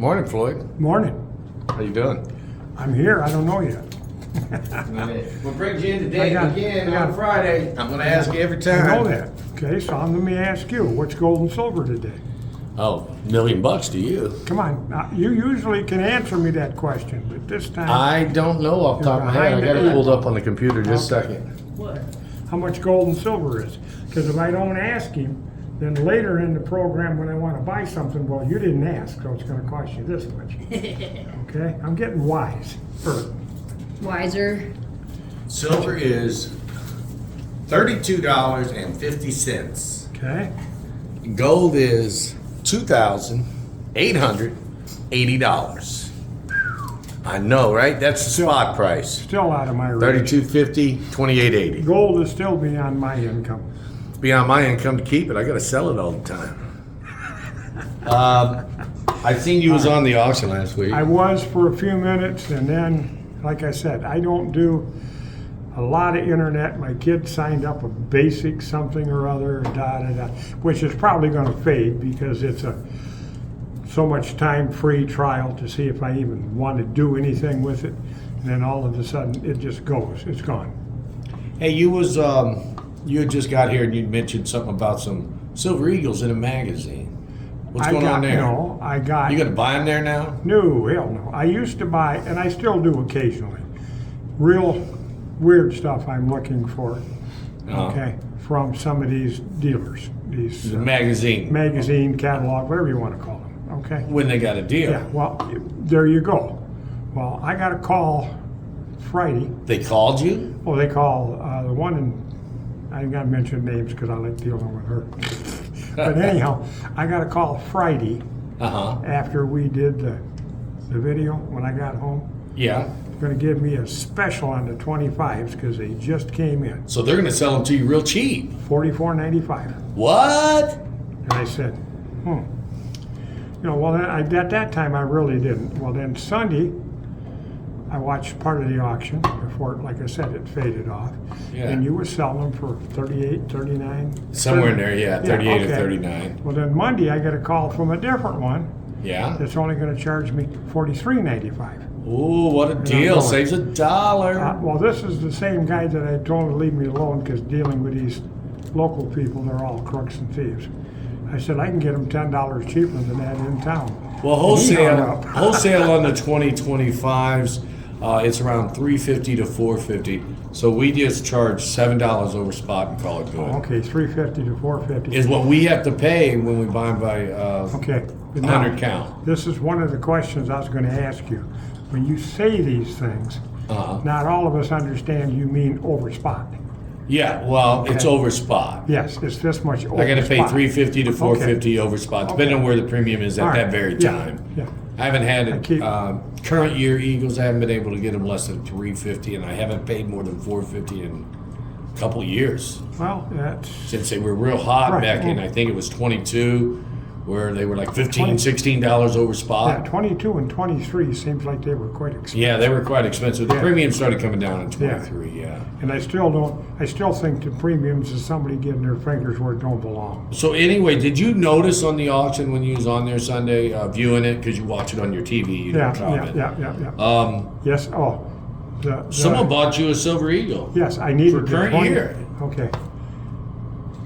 Morning, Floyd. Morning. How you doing? I'm here. I don't know yet. What brings you in today I again got- on Friday? I'm going to ask you every I time. know that. Okay, so let me ask you, what's gold and silver today? Oh, $1,000,000 to you. Come on. Now, you usually can answer me that question, but this time, I don't know off the top of my head. I got it pulled up on the computer just a second. What? how much gold and silver is? Because if I don't ask him, then later in the program when I want to buy something, well, you didn't ask, so it's going to cost you this much. Okay? I'm getting wise. Wiser. Silver is $32.50. Okay? Gold is $2,880. I know, right? That's the spot price. Still out of my range. $32.50, $28.80. Gold is still beyond my income. Beyond my income to keep it. I got to sell it all the time. I seen you was on the auction last week. I was for a few minutes, and then, like I said, I don't do a lot of internet. My kid signed up a basic something or other, which is probably going to fade because it's a so much time-free trial to see if I even want to do anything with it. And then all of a sudden, it just goes. It's gone. Hey, you had just got here and you mentioned something about some Silver Eagles in a magazine. What's going on there? No, I got. You gonna buy them there now? No, hell no. I used to buy, and I still do occasionally, real weird stuff I'm looking for, okay, from some of these dealers. These The magazine. magazine, catalog, whatever you want to call them, okay? When they got a deal. Yeah, well, there you go. Well, I got a call Friday. They called you? Oh, they call the one in, I ain't got to mention names because I like dealing with her. But anyhow, I got a call Friday after we did the video when I got home. Yeah. Going to give me a special on the 25s because they just came in. So they're gonna sell them to you real cheap. $44.95. What? And I said, You know, well, then at that time I really didn't. Well, then Sunday, I watched part of the auction before, like I said, it faded off. Yeah. And you were selling them for 38, 39. Somewhere in there, yeah, 38 okay. or 39. Well, then Monday I got a call from a different one Yeah. that's only going to charge me $43.95. Ooh, what a deal! going. Saves $1. Well, this is the same guy that I told him to leave me alone because dealing with these local people, they're all crooks and thieves. I said, I can get them $10 cheaper than that in town. Well, And he hung wholesale up. wholesale on the 2025s, it's around $350 to $450. So we just charge $7 over spot and call it good. Okay, $350 to $450. Is what we have to pay when we buy them by Okay. but now, 100 count. This is one of the questions I was going to ask you. When you say these things, not all of us understand you mean over spot. Yeah, well, it's Okay. over spot. Yes, it's this much over I got to pay spot. $350 to $450 over spot, depending on where the premium is at All right. that very Yeah, time. yeah. I haven't had I keep- current year Eagles. I haven't been able to get them less than $350, and I haven't paid more than $450 in a couple of years Well, that's since they were real hot Right. back in. I think it was 22, where they were like $15, 20. $16 over spot. 22 and 23 seems like they were quite expensive. Yeah, they were quite expensive. The Yeah. premium started coming down in 23. Yeah. And I still think the premiums is somebody getting their fingers where it don't belong. So anyway, did you notice on the auction when you was on there Sunday viewing it because you watch it on your TV? You Yeah, don't comment. yeah. Yes, Someone bought you a Silver Eagle. Yes, I needed For the current 20 year. Okay.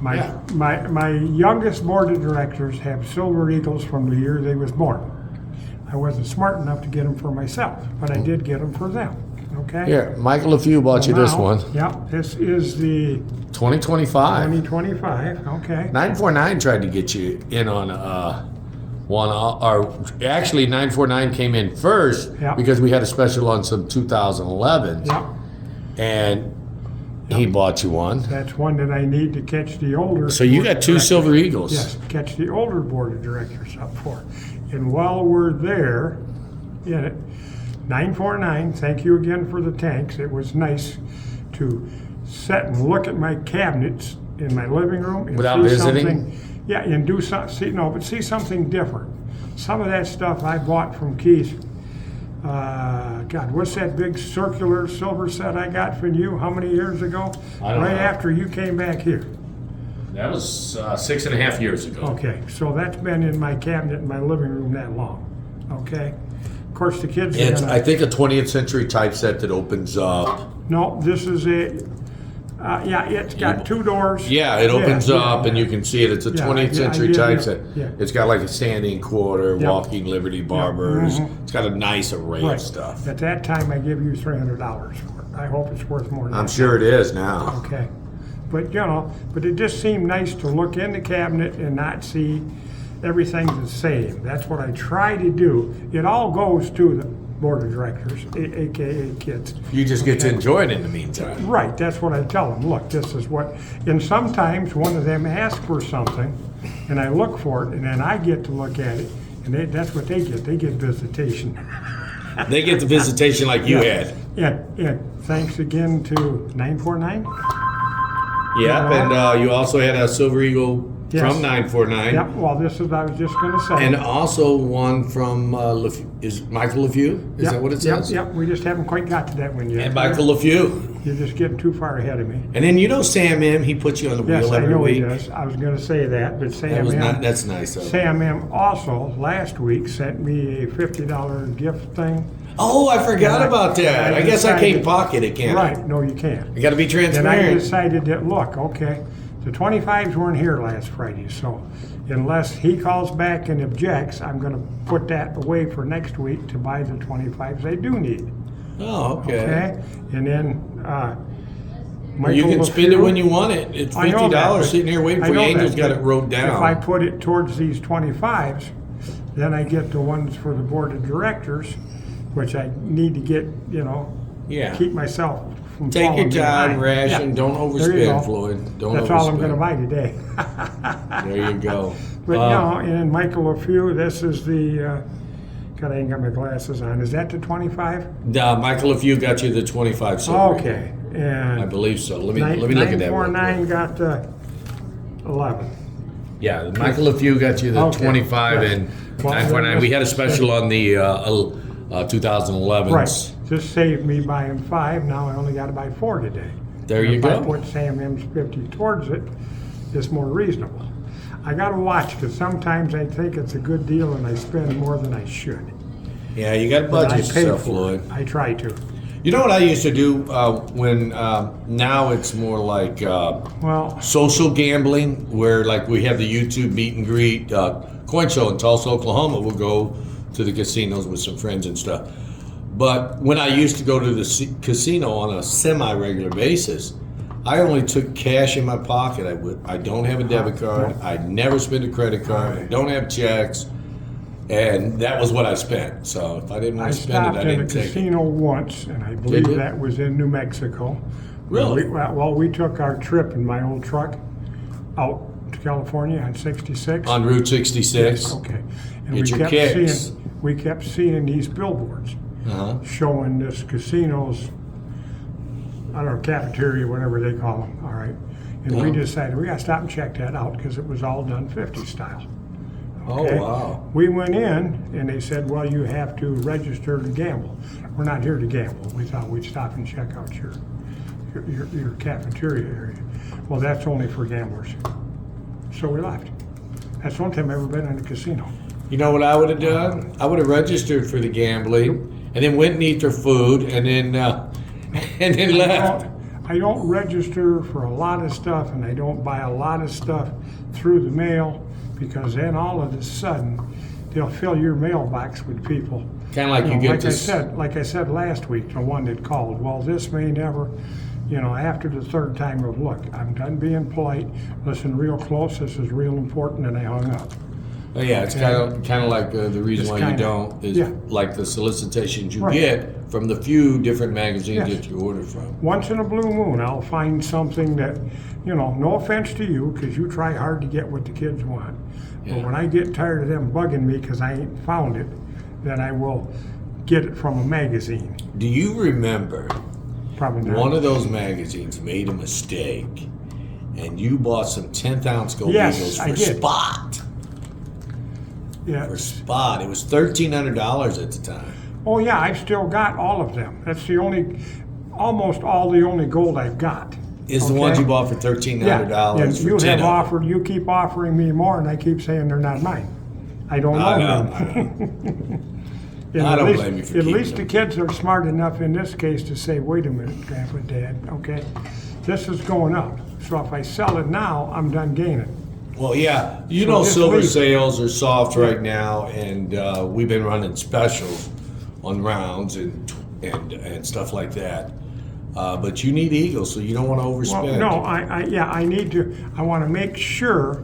Yeah. My youngest board of directors have Silver Eagles from the year they was born. I wasn't smart enough to get them for myself, but I did get them for them. Okay. Here, Michael LeFew bought you this Now- one. Yeah, this is the 2025. 2025. Okay. 949 tried to get you in on one, or actually 949 came in first Yeah. because we had a special on some 2011s, Yeah, and he bought you one. that's one that I need to catch the older. So you board got of two directors. Silver Eagles. Yes, catch the older board of directors up for. And while we're there, in it, 949, thank you again for the tanks. It was nice to sit and look at my cabinets in my living room and Without see visiting? something. Yeah, and do something. See something different. Some of that stuff I bought from Keith. God, what's that big circular silver set I got from you? How many years ago? I don't right know. after you came back here. That was 6.5 years ago. Okay, so that's been in my cabinet in my living room that long. Okay? Of course, the kids are It's, gonna, I think, a 20th century typeset that opens up. no, this is yeah, it's got two doors. Yeah, it opens Yeah, up and yeah. you can see it. It's a Yeah, 20th yeah, century I get you. typeset. Yeah. It's got like a standing quarter, Yep. walking Liberty Barbers. mhm. It's got a nice array Right. of stuff. At that time, I give you $300 for it. I hope it's worth more than I'm that. sure it is now. Okay. But, but it just seemed nice to look in the cabinet and not see everything the same. That's what I try to do. It all goes to the board of directors, AKA kids. You just get to Okay. enjoy it in the meantime. Right, that's what I tell them. Look, this is what, and sometimes one of them asks for something, and I look for it, and then I get to look at it, and that's what they get. They get visitation. They get the visitation like you had. And thanks again to 949. Yep, and you also had a Silver Eagle Yes. from 949. Yep, well, this is, I was just gonna say. And also one from is Michael LeFew? Is Yep, that what it yep, says? Yep, we just haven't quite got to that one yet. And Michael LeFew. You're just getting too far ahead of me. And then Sam M. He puts you on the Yes, wheel I every know he week. does. I was gonna say that, but That was that's nice. Of him. Sam M. also last week sent me a $50 gift thing. Oh, I forgot And about that. I guess I can't pocket it, can't I? Right, no, you can't. You got to be And I transparent. decided that, look, okay, the 25s weren't here last Friday, so unless he calls back and objects, I'm gonna put that away for next week to buy the 25s I do need, Oh, okay. okay? And then, Well, you Michael can spend it LeFew- when you want it. It's I know $50 that, but- sitting here waiting I for you. know Angel's that, got but it wrote If I down. put it towards these 25s, then I get the ones for the board of directors, which I need to get, Yeah. keep myself from Take your falling time, behind. ration. Yeah. Don't There you go. overspend, Floyd. Don't That's overspend. all I'm gonna buy today. There you go. But, and Michael LeFew, this is the, God, I ain't got my glasses on. Is that the 25? Michael, if you got you the 25 silver. Okay, I and believe so. Let me look at that. real 949 quick. got the 11. Yeah, Michael, if you got you the Okay. 25 Right. and Well, 949. We had a special on the 2011s. Right, just saved me buying 5, now I only gotta buy 4 today. There And you if I go. put Sam M's 50 towards it, it's more reasonable. I gotta watch, because sometimes I think it's a good deal and I spend more than I should. Yeah, you got to But I budget pay yourself, for Floyd. it. I try to. You know what I used to do when now it's more like Well, social gambling, where like we have the YouTube meet and greet coin show in Tulsa, Oklahoma. We'll go to the casinos with some friends and stuff. But when I used to go to the casino on a semi-regular basis, I only took cash in my pocket. I don't have a debit card. I never spend a credit card. I don't have checks. And that was what I spent. So if I didn't I want to spend stopped it, I in a didn't take it. casino once, and I believe you? that was in New Mexico. Really? We took our trip in my old truck out to California on 66. On Route 66. Okay. And Get your kicks. we kept seeing these billboards Uh-huh. showing this casino's, I don't know, cafeteria, whatever they call them, all right? And we Uh-huh. decided we gotta stop and check that out because it was all done 50 style. Oh, Okay? wow. We went in and they said, well, you have to register to gamble. We're not here to gamble. We thought we'd stop and check out your cafeteria area. Well, that's only for gamblers. So we left. That's the only time I've ever been in a casino. You know what I would have done? I would have registered for the gambling, and then went and eat their food, and then and then left. I don't register for a lot of stuff and I don't buy a lot of stuff through the mail because then all of a sudden they'll fill your mailbox with people. Kind of like you get like this. I said last week, the one that called, well, this may never, after the third time of, look, I'm done being polite, listen real close, this is real important, and I hung up. Oh, yeah, it's kind of like the reason It's why you kinda- don't is yeah. like the solicitations you Right. get from the few different magazines Yes. that you order from. Once in a blue moon, I'll find something that, no offense to you, because you try hard to get what the kids want. Yeah. But when I get tired of them bugging me because I ain't found it, then I will get it from a magazine. Do you remember Probably not. one of those magazines made a mistake, and you bought some 10th ounce gold Yes, eagles I for did. spot? Yeah. For spot, it was $1,300 at the time. Oh yeah, I've still got all of them. That's almost all the only gold I've got. Is the ones you bought for $1,300 Yeah, and for you 10 have of them. you keep offering me more, and I keep saying they're not mine. I don't I know know. them. And I at don't least- blame you for At keeping least the them. kids are smart enough in this case to say, wait a minute, Grandpa, Dad, okay? This is going up. So if I sell it now, I'm done gaining. Well, yeah, you So know, just silver leave. sales are soft right now, and we've been running specials on rounds and stuff like that. But you need eagles, so you don't want to overspend. Well, no, I need to, I want to make sure,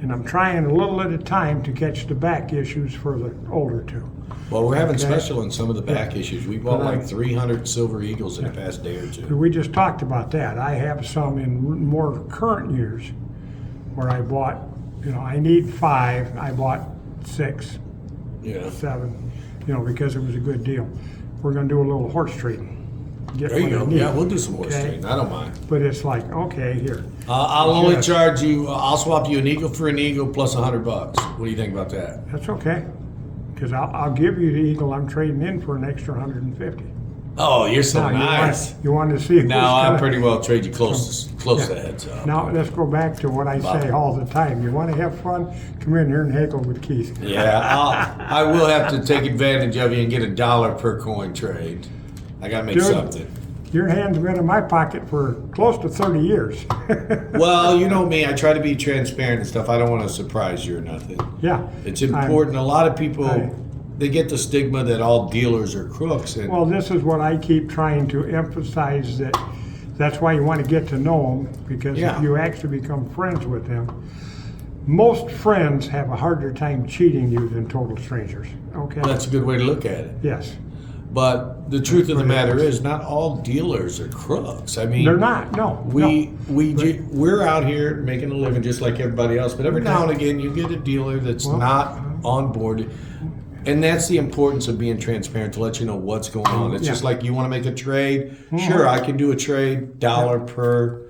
and I'm trying a little at a time to catch the back issues for the older two. Well, we're having Okay. special on some of the back issues. We bought But like 300 silver eagles in the past day or two. We just talked about that. I have some in more current years where I bought, I need 5, I bought 6, Yeah. 7, because it was a good deal. We're gonna do a little horse trading. Get There you what I go. need. Yeah, we'll do some horse Okay. trading. I don't mind. But it's like, okay, here. I'll only Yes. charge you. I'll swap you an eagle for an eagle plus $100. What do you think about that? That's okay. Because I'll give you the eagle I'm trading in for an extra 150. Oh, you're so Now, nice. You want to see who's Now I gonna- pretty well trade you close to heads up. Now, let's go back to what I say all the time. You want to have fun? Come in here and haggle with Keith. Yeah, I will have to take advantage of you and get $1 per coin trade. I gotta make Dude. something. Your hand's been in my pocket for close to 30 years. Well, you know me. I try to be transparent and stuff. I don't want to surprise you or nothing. Yeah. It's important. A lot of people I- they get the stigma that all dealers are crooks, and Well, this is what I keep trying to emphasize, that's why you want to get to know them, because Yeah. if you actually become friends with them, most friends have a harder time cheating you than total strangers. Okay? that's a good way to look at it. Yes. But the truth of the what it matter is. is, not all dealers are crooks. I mean, They're not. No. we're out here making a living just like everybody else. But every now and again, you get a dealer that's Well, not on board, and that's the importance of being transparent to let you know what's going on. It's Yeah. just like you want to make a trade. Sure, I can do a trade, dollar per.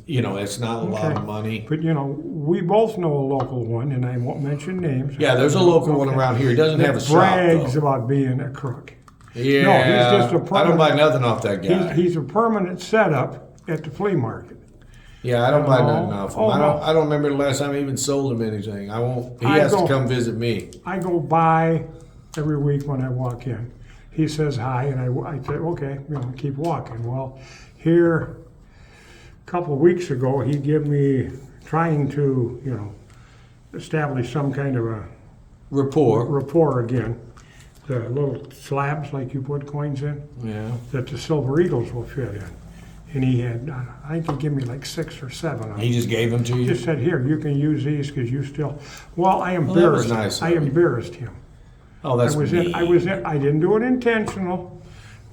It's not a lot Okay. of money. But we both know a local one, and I won't mention names. Yeah, there's a local one Okay. around here. He doesn't have a That shop brags though. about being a crook. Yeah, just a I don't buy permanent- nothing off that guy. He's a permanent setup at the flea market. Yeah, I don't buy No. nothing off him. Oh, I don't remember the last time I even sold him anything. I won't. He I has to don't- come visit me. I go by every week when I walk in. He says hi, and I say, okay, keep walking. Well, here, a couple of weeks ago, he gave me, trying to, establish some kind of a rapport again. The little slabs like you put coins in, Yeah. that the silver eagles will fit in. And he had, I think he gave me like 6 or 7 of them. He just gave them to He you. just said, here, you can use these because you still, well, I that was embarrassed, nice of I him. embarrassed him. Oh, that's me. I didn't do it intentional.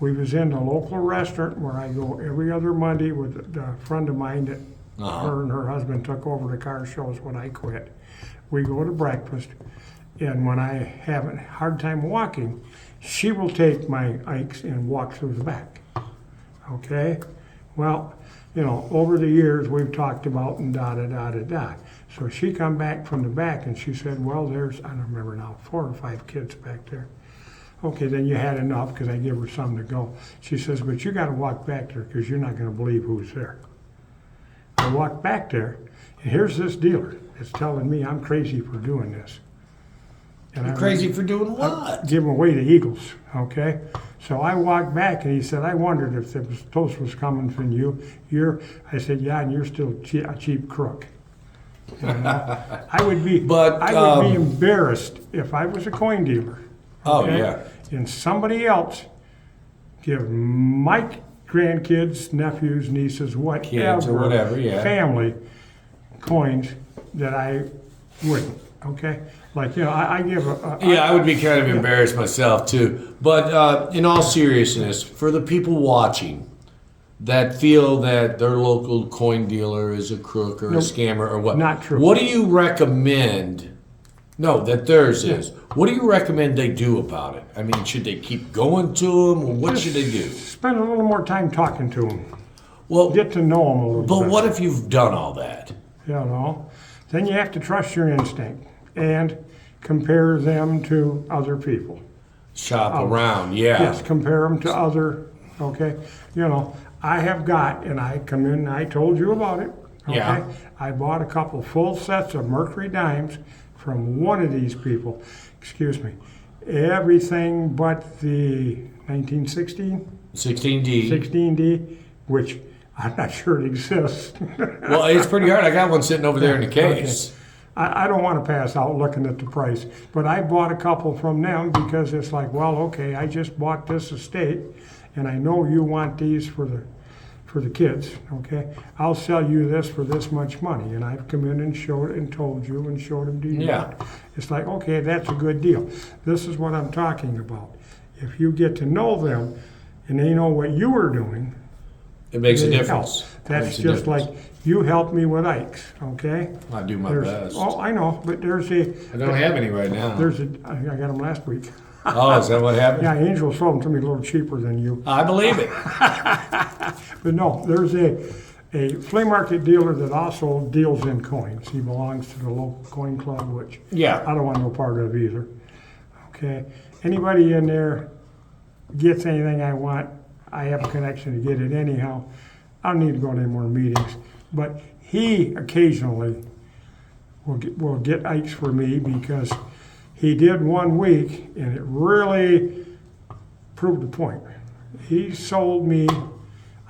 We was in a local restaurant where I go every other Monday with a friend of mine that her and her husband took over the car shows when I quit. We go to breakfast, and when I have a hard time walking, she will take my Ikes and walk through the back. Okay? Well, over the years, we've talked about and da-da-da-da-da. So she come back from the back and she said, well, there's, I don't remember now, 4 or 5 kids back there. Okay, then you had enough because I give her some to go. She says, but you got to walk back there because you're not going to believe who's there. I walked back there, and here's this dealer that's telling me I'm crazy for doing this. And You're I crazy for doing what? giving away the eagles, okay? So I walked back, and he said, I wondered if the toast was coming from you. I said, yeah, and you're still a cheap crook. I would be, But, I would be embarrassed if I was a coin dealer. Oh, okay? yeah. And somebody else give my grandkids, nephews, nieces, whatever, Kids or whatever, yeah. family coins that I wouldn't. Okay, like I give Yeah, I would be kind of embarrassed myself too. But in all seriousness, for the people watching that feel that their local coin dealer is a crook or a Nope. scammer or what, Not true. What do you recommend? No, that theirs is. What do you recommend they do about it? I mean, should they keep going to them, or what should they do? spend a little more time talking to them, Well, get to know them a little but bit. what if you've done all that? Then you have to trust your instinct and compare them to other people. Shop around, yeah. Yes, compare them to other, okay? I have got, and I come in, I told you about it, okay? Yeah. I bought a couple full sets of Mercury dimes from one of these people, excuse me, everything but the 1916, 16D. 16D, which I'm not sure it exists. Well, it's pretty hard. I got one sitting over there in the case. Okay. I don't want to pass out looking at the price, but I bought a couple from them because it's like, well, okay, I just bought this estate, and I know you want these for the kids, okay? I'll sell you this for this much money, and I've come in and showed and told you and showed them to you. Yeah. It's like, okay, that's a good deal. This is what I'm talking about. If you get to know them, and they know what you are doing, It makes a they difference. help. That's Makes a just difference. like you helped me with Ike's, okay? I do my There's- best. Oh, I know, but there's I don't have any right now. I got them last week. Oh, is that what happened? Yeah, Angel sold them to me a little cheaper than you. I believe it. But no, there's a flea market dealer that also deals in coins. He belongs to the local coin club, which Yeah. I don't want no part of either. Okay, anybody in there gets anything I want, I have a connection to get it anyhow. I don't need to go to any more meetings, but he occasionally will get Ike's for me because he did one week and it really proved the point. He sold me,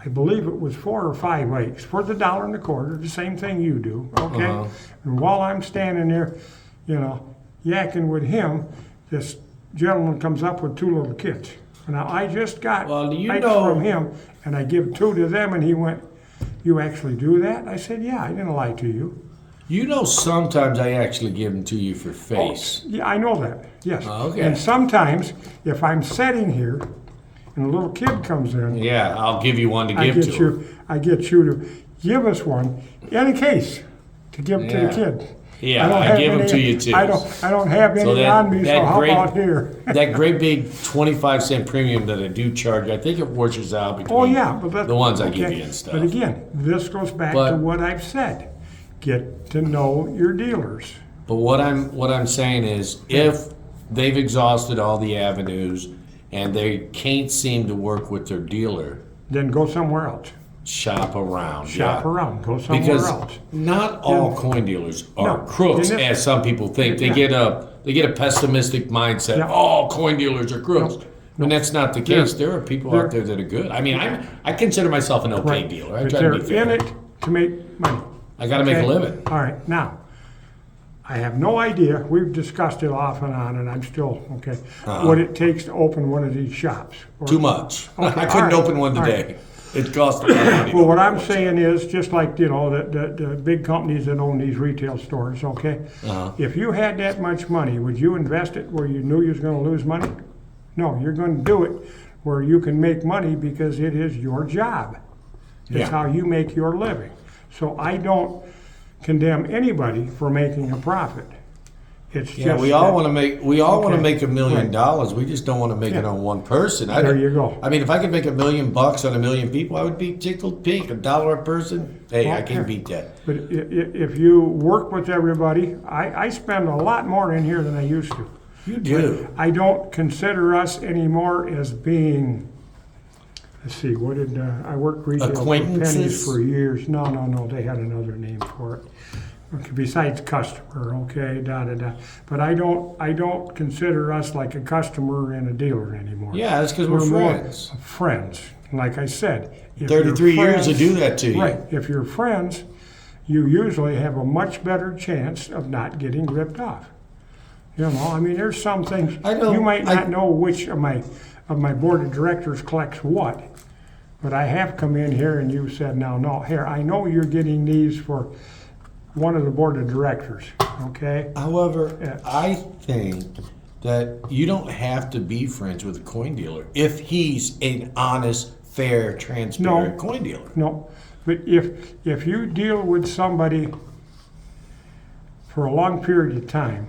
I believe it was 4 or 5 Ike's for the $1.25, the same thing you do, okay? Uh-huh. And while I'm standing there, yakking with him, this gentleman comes up with 2 little kids. Now, I just got Well, do you Ike's know- from him, and I give 2 to them, and he went, "You actually do that?" I said, "Yeah, I didn't lie to you." You know, sometimes I actually give them to you for face. Yeah, I know that, yes. Oh, okay. And sometimes, if I'm sitting here, and a little kid comes in, Yeah, I'll give you one to I give get to you, him. I get you to give us one in a case to give to Yeah. the kid. Yeah, don't I have give 'em any- to you too. I don't have any So that- on me, so that how great- about here? That great big 25-cent premium that I do charge, I think it washes out between Oh, yeah, but that's. the ones I give okay. you and stuff. But again, this goes back But- to what I've said. Get to know your dealers. But what I'm saying is, if they've exhausted all the avenues and they can't seem to work with their dealer, Then go somewhere else. shop around. Shop yeah. around, go somewhere Because else. not all coin dealers are No, crooks, and this- as some people think. They Yeah. get a pessimistic mindset. Yeah. All coin dealers are crooks. No. And that's not the case. There are people out there that are good. I mean, I consider myself an okay Right. dealer. I But try to they're be fair. in it to make money. I got to make a Okay? living. All right, now, I have no idea, we've discussed it off and on, and I'm still, okay, what it takes to open one of these shops. Or- Too much. Okay, I couldn't all right, open one all today. It cost a lot of money. Well, to what open I'm one. saying is, just like, the big companies that own these retail stores, okay? Uh-huh. If you had that much money, would you invest it where you knew you was gonna lose money? No, you're gonna do it where you can make money because it is your job. It's Yeah. how you make your living. So I don't condemn anybody for making a profit. It's Yeah, just we all that- want to make want to Okay. make $1 million. Right. We just don't want to make it Yeah. on one person. There you go. I mean, if I could make $1 million on 1 million people, I would be tickled pink. $1 a person. Hey, Well, I can yeah. beat that. But if you work with everybody, I spend a lot more in here than I used to. You do. I don't consider us anymore as being, let's see, what did, I worked retail for Acquaintances? pennies for years. No, they had another name for it. Okay, besides customer, okay, da. But I don't consider us like a customer and a dealer anymore. Yeah, that's because we're more friends. Friends. Like I said. if 33 you're years to friends- do that to you. Right. If you're friends, you usually have a much better chance of not getting ripped off. I mean, there's some things, I know- you might I- not know which of my board of directors collects what, but I have come in here and you said, no, here, I know you're getting these for one of the board of directors, okay? However, Yeah. I think that you don't have to be friends with a coin dealer if he's an honest, fair, transparent No. coin dealer. No, but if you deal with somebody for a long period of time,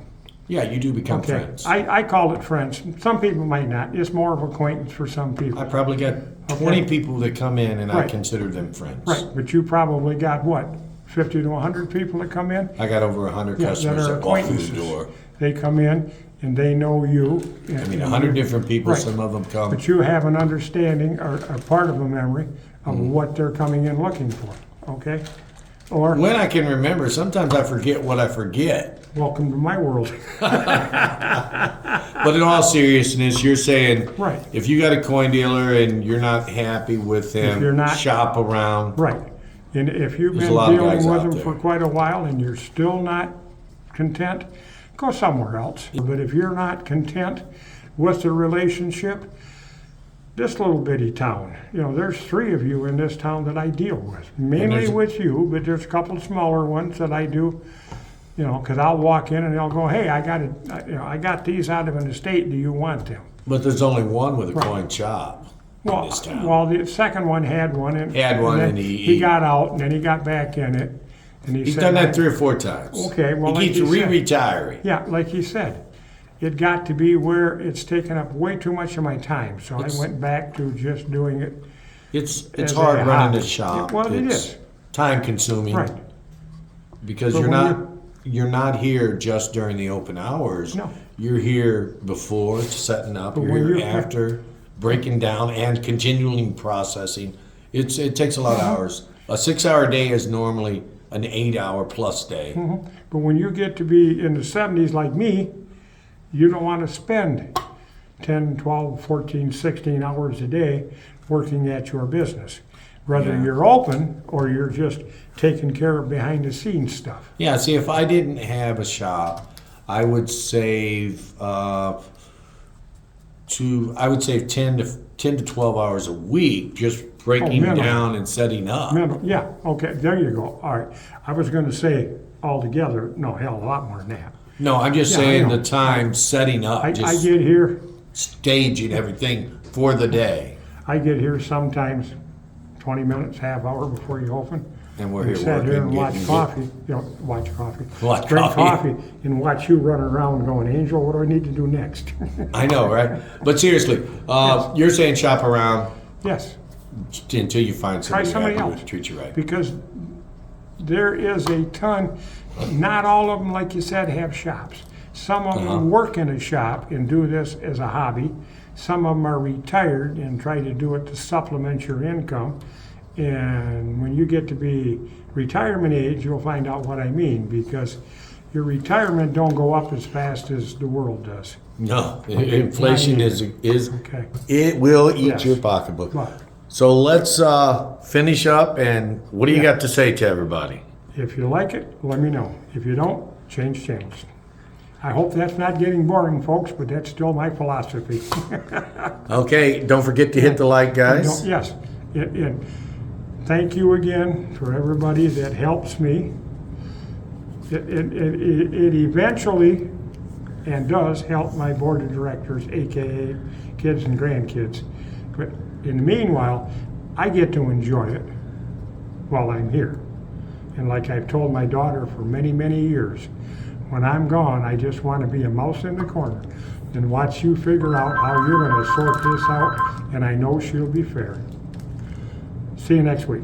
Yeah, you do become okay, friends. I call it friends. Some people might not. It's more of acquaintance for some people. I probably got 20 Okay. people that come in and I Right. consider them friends. Right, but you probably got what, 50 to 100 people that come in? I got over 100 Yeah, customers that are that walk through acquaintances. the door. They come in and they know you. I mean, 100 different people, Right. some of them come. But you have an understanding or a part of a memory of Mm-hmm. what they're coming in looking for, okay? Or When I can remember, sometimes I forget what I forget. welcome to my world. But in all seriousness, you're saying Right. if you got a coin dealer and you're not happy with him, you're not- shop around. Right. And if you've There's been a lot of dealing guys with out them there. for quite a while and you're still not content, go somewhere else. But if you're not content with the relationship, this little bitty town, there's 3 of you in this town that I deal with. Mainly there's- with you, but there's a couple of smaller ones that I do, because I'll walk in and they'll go, hey, I got these out of an estate, do you want them? But there's only one with a coin shop in Well, this town. well, the second one had one, and And then he got out, and then he got back in it, and he He's said, done that 3 or 4 times. Okay, well, he like keeps you said- re-retiring. Yeah, like he said, it got to be where it's taken up way too much of my time, so I went back to just doing it. It's As hard a running hobby. the shop. Well, it It's is. time consuming. Right. Because But when you're not here just during the open hours. No. You're here before setting up. But You're when here you're- after breaking down and continually processing. It takes a lot of hours. A 6-hour day is normally an 8-hour plus day. But when you get to be in the 70s like me, you don't want to spend 10, 12, 14, 16 hours a day working at your business. Whether Yeah. you're open or you're just taking care of behind the scenes stuff. Yeah, see, if I didn't have a shop, I would save I would save 10 to 12 hours a week just breaking minimum. down and setting up. Yeah, okay, there you go. All right. I was going to say altogether, no, hell, a lot more than that. No, I'm just Yeah, I saying know. the time setting up, I just get here, staging everything for the day. sometimes 20 minutes, half hour before you open. And we're We here sat here and working, watch getting- coffee, watch coffee. Watch Drink coffee. coffee and watch you run around going, Angel, what do I need to do next? I know, right? But seriously, you're saying shop around Yes, until you find try somebody somebody happy else. with, treat you right. Because there is a ton, not all of them, like you said, have shops. Some of them work in a shop and do this as a hobby. Some of them are retired and try to do it to supplement your income. And when you get to be retirement age, you'll find out what I mean, because your retirement don't go up as fast as the world does. No, inflation is Okay. it will eat Yes. your pocketbook. But So let's finish up, and what do you Yeah. got to say to everybody? if you like it, let me know. If you don't, change channels. I hope that's not getting boring, folks, but that's still my philosophy. Okay, don't forget to hit the like, guys. Yes, and thank you again for everybody that helps me. It eventually and does help my board of directors, AKA kids and grandkids. But in the meanwhile, I get to enjoy it while I'm here. And like I've told my daughter for many, many years, when I'm gone, I just want to be a mouse in the corner and watch you figure out how you're going to sort this out, and I know she'll be fair. See you next week.